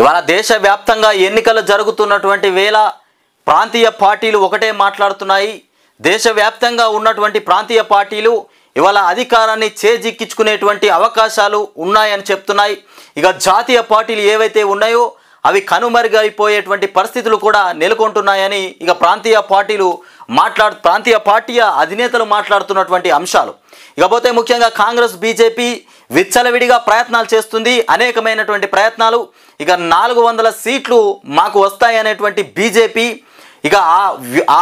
ఇవాళ దేశవ్యాప్తంగా ఎన్నికలు జరుగుతున్నటువంటి వేళ ప్రాంతీయ పార్టీలు ఒకటే మాట్లాడుతున్నాయి. దేశవ్యాప్తంగా ఉన్నటువంటి ప్రాంతీయ పార్టీలు ఇవాళ అధికారాన్ని చేజిక్కించుకునేటువంటి అవకాశాలు ఉన్నాయని చెప్తున్నాయి. ఇక జాతీయ పార్టీలు ఏవైతే ఉన్నాయో అవి కనుమరుగైపోయేటువంటి పరిస్థితులు కూడా నెలకొంటున్నాయని ఇక ప్రాంతీయ పార్టీ అధినేతలు మాట్లాడుతున్నటువంటి అంశాలు. ఇకపోతే ముఖ్యంగా కాంగ్రెస్ బీజేపీ విచ్చలవిడిగా ప్రయత్నాలు చేస్తుంది, అనేకమైనటువంటి ప్రయత్నాలు. ఇక 400 సీట్లు మాకు వస్తాయనేటువంటి బీజేపీ ఇక ఆ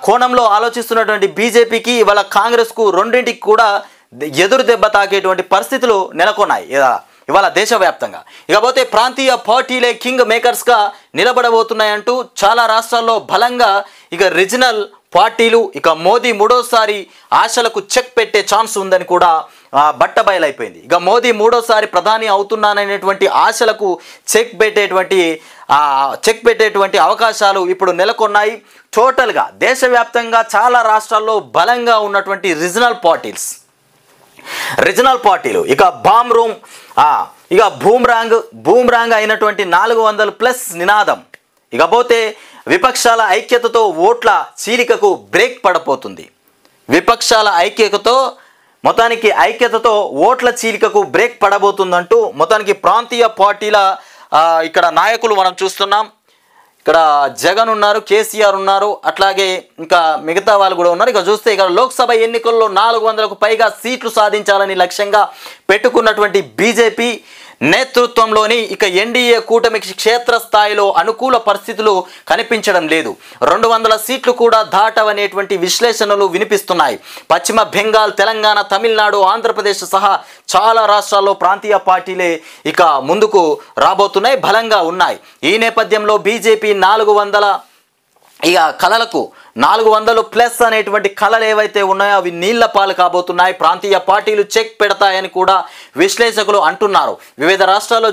కోణంలో ఆలోచిస్తున్నటువంటి బీజేపీకి ఇవాళ కాంగ్రెస్కు రెండింటికి కూడా ఎదురు దెబ్బ తాకేటువంటి పరిస్థితులు నెలకొన్నాయి ఇవాళ దేశవ్యాప్తంగా. ఇకపోతే ప్రాంతీయ పార్టీలే కింగ్ మేకర్స్గా నిలబడబోతున్నాయంటూ చాలా రాష్ట్రాల్లో బలంగా ఇక రీజనల్ పార్టీలు ఇక మోదీ మూడోసారి ఆశలకు చెక్ పెట్టే ఛాన్స్ ఉందని కూడా బట్టబయలైపోయింది. ఇక మోదీ మూడోసారి ప్రధాని అవుతున్నాననేటువంటి ఆశలకు చెక్ పెట్టేటువంటి అవకాశాలు ఇప్పుడు నెలకొన్నాయి. టోటల్గా దేశవ్యాప్తంగా చాలా రాష్ట్రాల్లో బలంగా ఉన్నటువంటి రీజనల్ పార్టీలు ఇక బూమ్రాంగ్ అయినటువంటి 400+ నినాదం. ఇకపోతే విపక్షాల ఐక్యతతో ఓట్ల చీలికకు బ్రేక్ పడబోతుంది. ఐక్యతతో ఓట్ల చీలికకు బ్రేక్ పడబోతుందంటూ మొత్తానికి ప్రాంతీయ పార్టీల ఇక్కడ నాయకులు మనం చూస్తున్నాం. ఇక్కడ జగన్ ఉన్నారు, కేసీఆర్ ఉన్నారు, అట్లాగే ఇంకా మిగతా వాళ్ళు కూడా ఉన్నారు. ఇక చూస్తే ఇక్కడ లోక్సభ ఎన్నికల్లో 400కు పైగా సీట్లు సాధించాలని లక్ష్యంగా పెట్టుకున్నటువంటి బీజేపీ నేతృత్వంలోని ఇక ఎన్డీఏ కూటమికి క్షేత్రస్థాయిలో అనుకూల పరిస్థితులు కనిపించడం లేదు. 200 సీట్లు కూడా దాటవనేటువంటి విశ్లేషణలు వినిపిస్తున్నాయి. పశ్చిమ బెంగాల్, తెలంగాణ, తమిళనాడు, ఆంధ్రప్రదేశ్ సహా చాలా రాష్ట్రాల్లో ప్రాంతీయ పార్టీలే ఇక ముందుకు రాబోతున్నాయి, బలంగా ఉన్నాయి. ఈ నేపథ్యంలో బీజేపీ 400+ అనేటువంటి కళలు ఏవైతే ఉన్నాయో అవి నీళ్ల పాలు కాబోతున్నాయి. ప్రాంతీయ పార్టీలు చెక్ పెడతాయని కూడా విశ్లేషకులు అంటున్నారు. వివిధ రాష్ట్రాల్లో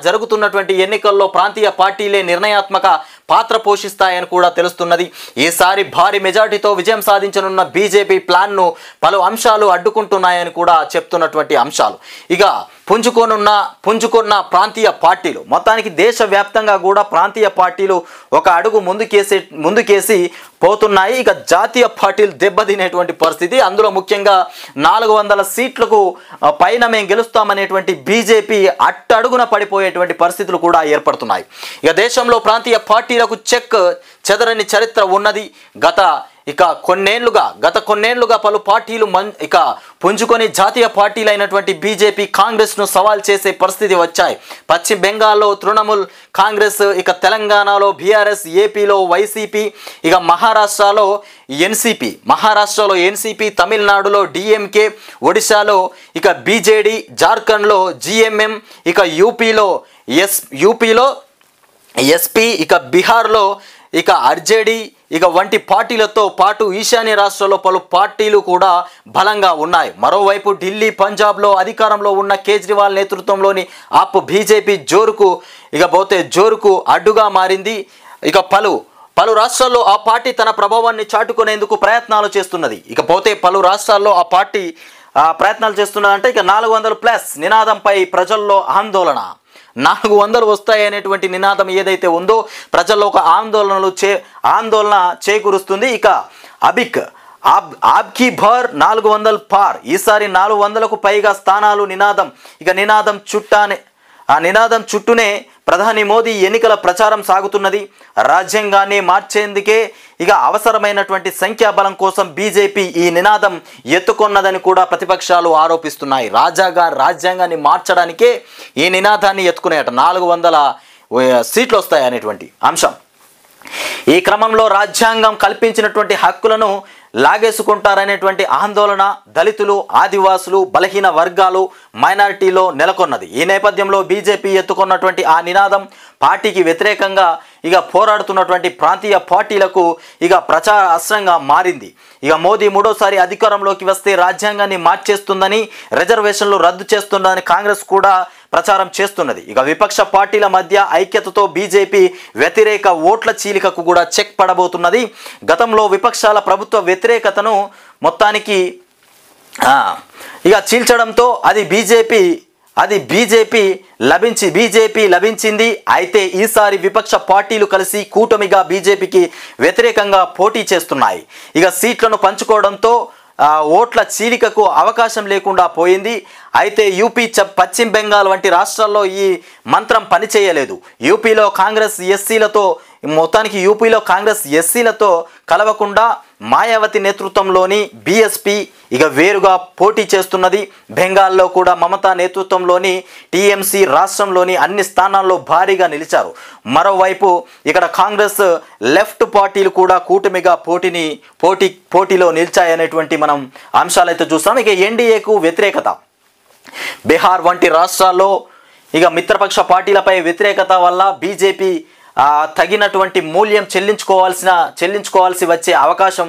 జరుగుతున్నటువంటి ఎన్నికల్లో ప్రాంతీయ పార్టీలే నిర్ణయాత్మక పాత్ర పోషిస్తాయని కూడా తెలుస్తున్నది. ఈసారి భారీ మెజార్టీతో విజయం సాధించనున్న బీజేపీ ప్లాన్ను పలు అంశాలు అడ్డుకుంటున్నాయని కూడా చెప్తున్నటువంటి అంశాలు. ఇక పుంజుకున్న ప్రాంతీయ పార్టీలు మొత్తానికి దేశవ్యాప్తంగా కూడా ప్రాంతీయ పార్టీలు ఒక అడుగు ముందుకేసి పోతున్నాయి. ఇక జాతీయ పార్టీలు దెబ్బతినేటువంటి పరిస్థితి. అందులో ముఖ్యంగా 400 సీట్లకు పైన మేము గెలుస్తామనేటువంటి బీజేపీ అట్టడుగున పడిపోయేటువంటి పరిస్థితులు కూడా ఏర్పడుతున్నాయి. ఇక దేశంలో ప్రాంతీయ పార్టీలకు చెదరని చరిత్ర ఉన్నది. గత కొన్నేళ్లుగా పలు పార్టీలు ఇక పుంజుకొని జాతీయ పార్టీలైనటువంటి బీజేపీ, కాంగ్రెస్ను సవాల్ చేసే పరిస్థితి వచ్చాయి. పశ్చిమ బెంగాల్లో తృణమూల్ కాంగ్రెస్, ఇక తెలంగాణలో బీఆర్ఎస్, ఏపీలో వైసీపీ, ఇక మహారాష్ట్రలో ఎన్సీపీ, తమిళనాడులో డిఎంకే, ఒడిశాలో ఇక బీజేడీ, జార్ఖండ్లో జీఎంఎం, ఇక యూపీలో ఎస్పీ, ఇక బీహార్లో ఇక ఆర్జేడీ ఇక వంటి పార్టీలతో పాటు ఈశాన్య రాష్ట్రాల్లో పలు పార్టీలు కూడా బలంగా ఉన్నాయి. మరోవైపు ఢిల్లీ, పంజాబ్లో అధికారంలో ఉన్న కేజ్రీవాల్ నేతృత్వంలోని ఆప్ బీజేపీ జోరుకు అడ్డుగా మారింది. ఇక పలు రాష్ట్రాల్లో ఆ పార్టీ తన ప్రభావాన్ని చాటుకునేందుకు ప్రయత్నాలు చేస్తున్నది. ఇకపోతే పలు రాష్ట్రాల్లో ఆ పార్టీ ప్రయత్నాలు చేస్తున్నదంటే ఇక 400+ నినాదంపై ప్రజల్లో ఆందోళన. 400 వస్తాయనేటువంటి నినాదం ఏదైతే ఉందో ప్రజల్లో ఒక ఆందోళన చేకూరుస్తుంది. ఇక ఆబ్కి బార్ 400 పార్, ఈసారి 400కు పైగా స్థానాలు నినాదం. ఇక నినాదం చుట్టూనే ప్రధాని మోదీ ఎన్నికల ప్రచారం సాగుతున్నది. రాజ్యాంగాన్ని మార్చేందుకే ఇక అవసరమైనటువంటి సంఖ్యాబలం కోసం బీజేపీ ఈ నినాదం ఎత్తుకొన్నదని కూడా ప్రతిపక్షాలు ఆరోపిస్తున్నాయి. రాజ్యాంగాన్ని మార్చడానికే ఈ నినాదాన్ని ఎత్తుకునేట 400 సీట్లు వస్తాయనేటువంటి అంశం. ఈ క్రమంలో రాజ్యాంగం కల్పించినటువంటి హక్కులను లాగేసుకుంటారనేటువంటి ఆందోళన దళితులు, ఆదివాసులు, బలహీన వర్గాలు, మైనారిటీలో నెలకొన్నది. ఈ నేపథ్యంలో బీజేపీ ఎత్తుకున్నటువంటి ఆ నినాదం పార్టీకి వ్యతిరేకంగా ఇక పోరాడుతున్నటువంటి ప్రాంతీయ పార్టీలకు ఇక ప్రచార అస్త్రంగా మారింది. ఇక మోదీ మూడోసారి అధికారంలోకి వస్తే రాజ్యాంగాన్ని మార్చేస్తుందని, రిజర్వేషన్లు రద్దు చేస్తుందని కాంగ్రెస్ కూడా ప్రచారం చేస్తున్నది. ఇక విపక్ష పార్టీల మధ్య ఐక్యతతో బీజేపీ వ్యతిరేక ఓట్ల చీలికకు కూడా చెక్ పడబోతున్నది. గతంలో విపక్షాల ప్రభుత్వ వ్యతిరేకతను మొత్తానికి ఇక చీల్చడంతో అది బీజేపీ అది బీజేపీ లభించింది. అయితే ఈసారి విపక్ష పార్టీలు కలిసి కూటమిగా బీజేపీకి వ్యతిరేకంగా పోటీ చేస్తున్నాయి. ఇక సీట్లను పంచుకోవడంతో ఓట్ల చీలికకు అవకాశం లేకుండా పోయింది. అయితే యూపీ, పశ్చిమ బెంగాల్ వంటి రాష్ట్రాల్లో ఈ మంత్రం పనిచేయలేదు. యూపీలో కాంగ్రెస్ ఎస్సీలతో కలవకుండా మాయావతి నేతృత్వంలోని బీఎస్పీ ఇక వేరుగా పోటీ చేస్తున్నది. బెంగాల్లో కూడా మమతా నేతృత్వంలోని టీఎంసీ రాష్ట్రంలోని అన్ని స్థానాల్లో భారీగా నిలిచారు. మరోవైపు ఇక్కడ కాంగ్రెస్, లెఫ్ట్ పార్టీలు కూడా కూటమిగా పోటీలో నిలిచాయనేటువంటి మనం అంశాలైతే చూస్తాం. ఇక ఎన్డీఏకు వ్యతిరేకత, బీహార్ వంటి రాష్ట్రాల్లో ఇక మిత్రపక్ష పార్టీలపై వ్యతిరేకత వల్ల బీజేపీ తగినటువంటి మూల్యం చెల్లించుకోవాల్సి వచ్చే అవకాశం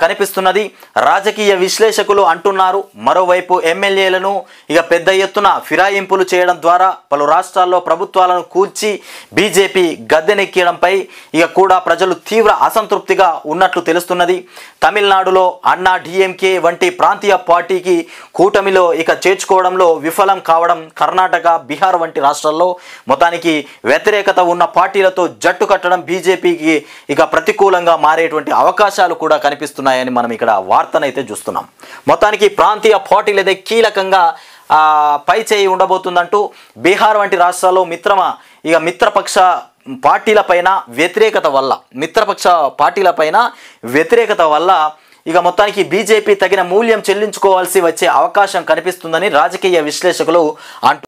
కనిపిస్తున్నది. రాజకీయ విశ్లేషకులు అంటున్నారు. మరోవైపు ఎమ్మెల్యేలను ఇక పెద్ద ఎత్తున ఫిరాయింపులు చేయడం ద్వారా పలు రాష్ట్రాల్లో ప్రభుత్వాలను కూల్చి బీజేపీ గద్దెనెక్కడంపై ఇక కూడా ప్రజలు తీవ్ర అసంతృప్తిగా ఉన్నట్లు తెలుస్తున్నది. తమిళనాడులో అన్నా డిఎంకే వంటి ప్రాంతీయ పార్టీకి కూటమిలో ఇక చేర్చుకోవడంలో విఫలం కావడం, కర్ణాటక, బీహార్ వంటి రాష్ట్రాల్లో మొత్తానికి వ్యతిరేకత ఉన్న పార్టీలతో జట్టు కట్టడం బీజేపీకి ఇక ప్రతికూలంగా మారేటువంటి అవకాశాలు కూడా కనిపిస్తున్నాయని మనం ఇక్కడ వార్తనైతే చూస్తున్నాం. మొత్తానికి ప్రాంతీయ పార్టీలు అయితే కీలకంగా పై చేయి ఉండబోతుందంటూ బీహార్ వంటి రాష్ట్రాల్లో మిత్రపక్ష పార్టీలపైన వ్యతిరేకత వల్ల ఇక మొత్తానికి బీజేపీ తగిన మూల్యం చెల్లించుకోవాల్సి వచ్చే అవకాశం కనిపిస్తుందని రాజకీయ విశ్లేషకులు అంటున్నారు.